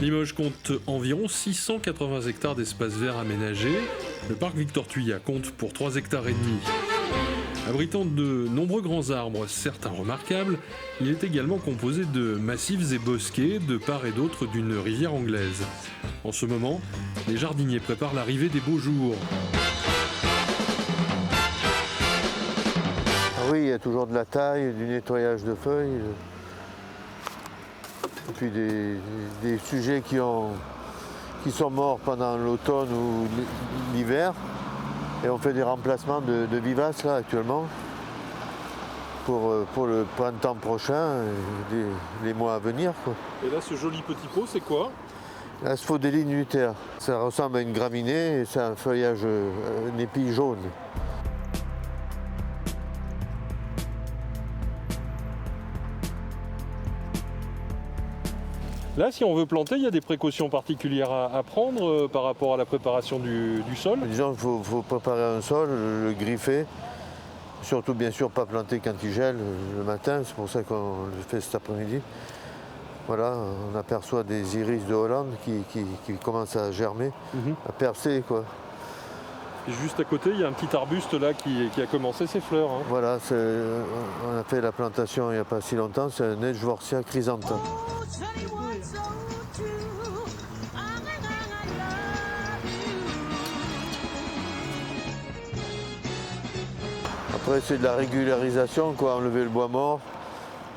Limoges compte environ 680 hectares d'espaces verts aménagés. Le parc Victor Thuya compte pour 3 hectares et demi. Abritant de nombreux grands arbres, certains remarquables, il est également composé de massifs et bosquets de part et d'autre d'une rivière anglaise. En ce moment, les jardiniers préparent l'arrivée des beaux jours. Ah oui, il y a toujours de la taille, du nettoyage de feuilles, et puis des sujets qui sont morts pendant l'automne ou l'hiver. Et on fait des remplacements de vivaces là actuellement pour le printemps prochain et les mois à venir, quoi. Et là, ce joli petit pot, c'est quoi? L'asphodélie nutea. Ça ressemble à une graminée et c'est un feuillage, un épi jaune. Là, si on veut planter, il y a des précautions particulières à prendre par rapport à la préparation du sol. Disons qu'il faut préparer un sol, le griffer. Surtout, bien sûr, pas planter quand il gèle le matin. C'est pour ça qu'on le fait cet après-midi. Voilà, on aperçoit des iris de Hollande qui commencent à germer, à percer, quoi. Et juste à côté, il y a un petit arbuste là qui a commencé ses fleurs. Hein. Voilà, on a fait la plantation il n'y a pas si longtemps. C'est un Edgeworthia chrysanthemum. Après, c'est de la régularisation, quoi, enlever le bois mort,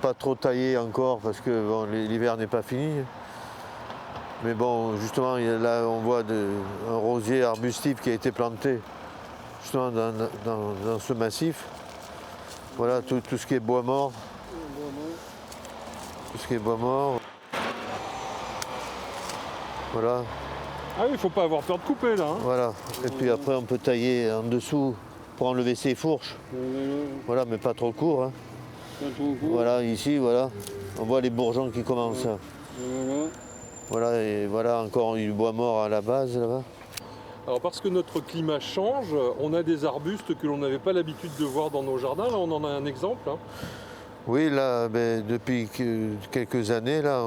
pas trop tailler encore parce que bon, l'hiver n'est pas fini. Mais bon, justement, là, on voit un rosier arbustif qui a été planté justement dans ce massif. Voilà, tout ce qui est bois mort. Tout ce qui est bois mort. Voilà. Ah oui, il ne faut pas avoir peur de couper là. Hein. Voilà. Et puis après, on peut tailler en dessous pour enlever ces fourches. Voilà, mais pas trop court. Hein. Voilà, ici, voilà. On voit les bourgeons qui commencent. Voilà, et voilà encore du bois mort à la base là-bas. Alors parce que notre climat change, on a des arbustes que l'on n'avait pas l'habitude de voir dans nos jardins. Là, on en a un exemple. Hein. Oui, là, depuis quelques années, là,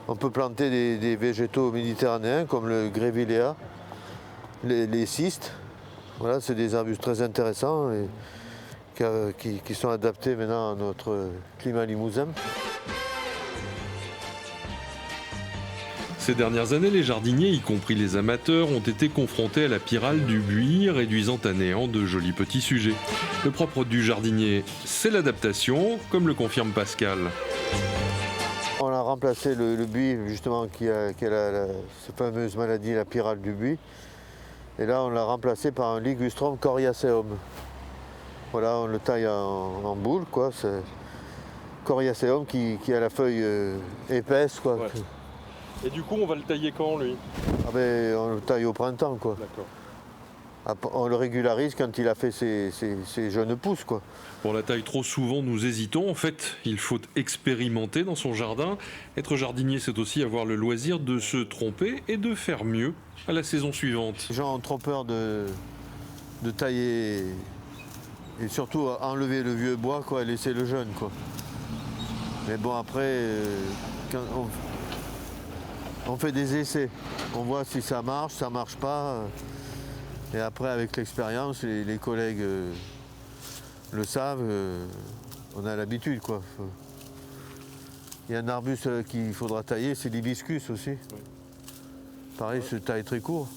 on peut planter des végétaux méditerranéens comme le grevillea, les cistes. Voilà, c'est des arbustes très intéressants et qui sont adaptés maintenant à notre climat limousin. Ces dernières années, les jardiniers, y compris les amateurs, ont été confrontés à la pyrale du buis, réduisant à néant de jolis petits sujets. Le propre du jardinier, c'est l'adaptation, comme le confirme Pascal. On a remplacé le buis, justement, qui a cette fameuse maladie, la pyrale du buis. Et là, on l'a remplacé par un Ligustrum coriaceum. Voilà, on le taille en boule, quoi. C'est coriaceum qui a la feuille épaisse, quoi. Ouais. Et du coup, on va le tailler quand, lui? Ah ben, on le taille au printemps, quoi. D'accord. On le régularise quand il a fait ses jeunes pousses, quoi. Pour la taille, trop souvent, nous hésitons. En fait, il faut expérimenter dans son jardin. Être jardinier, c'est aussi avoir le loisir de se tromper et de faire mieux à la saison suivante. Les gens ont trop peur de tailler et surtout enlever le vieux bois, quoi, et laisser le jeune, quoi. Mais bon, après, quand on fait des essais. On voit si ça marche pas. Et après, avec l'expérience, les collègues le savent, on a l'habitude, quoi. Il y a un arbuste qu'il faudra tailler, c'est l'hibiscus aussi. Oui. Pareil, se taille très court.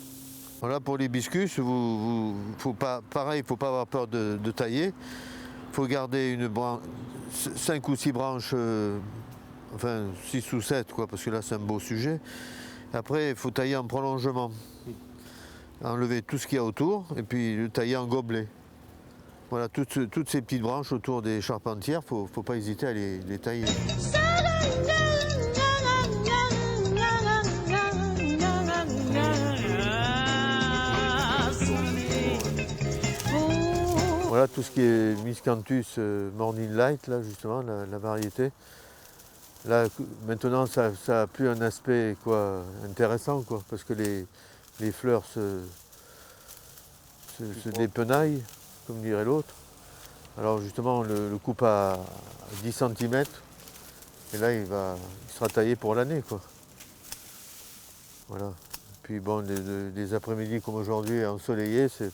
Voilà, pour l'hibiscus, il ne faut pas avoir peur de tailler. Il faut garder 5 ou 6 branches, enfin 6 ou 7, quoi, parce que là c'est un beau sujet. Après, il faut tailler en prolongement. Enlever tout ce qu'il y a autour et puis le tailler en gobelet. Voilà, toutes ces petites branches autour des charpentières, il ne faut pas hésiter à les tailler. Voilà tout ce qui est Miscanthus Morning Light, là justement, la variété. Là, maintenant, ça n'a plus un aspect, quoi, intéressant, quoi, parce que les fleurs se dépenaillent, comme dirait l'autre. Alors justement, on le coupe à 10 cm, et là, il sera taillé pour l'année, quoi. Voilà. Puis bon, des après-midi comme aujourd'hui ensoleillés, c'est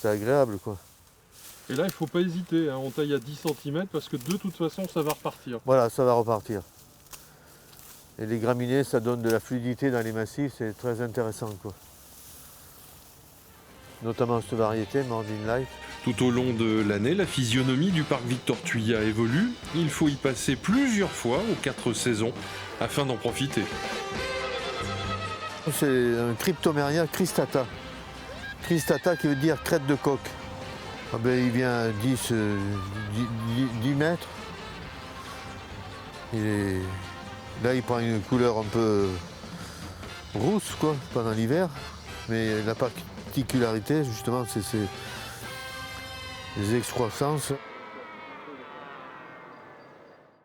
agréable quoi. Et là, il ne faut pas hésiter, hein, on taille à 10 cm parce que de toute façon, ça va repartir. Voilà, ça va repartir. Et les graminées, ça donne de la fluidité dans les massifs, c'est très intéressant quoi. Notamment cette variété, Morning Light. Tout au long de l'année, la physionomie du parc Victor Thuya évolue. Il faut y passer plusieurs fois aux 4 saisons afin d'en profiter. C'est un Cryptomeria cristata. Cristata qui veut dire crête de coq. Ah ben, il vient à 10 mètres. Là, il prend une couleur un peu rousse quoi, pendant l'hiver. Mais la particularité, justement, c'est les excroissances.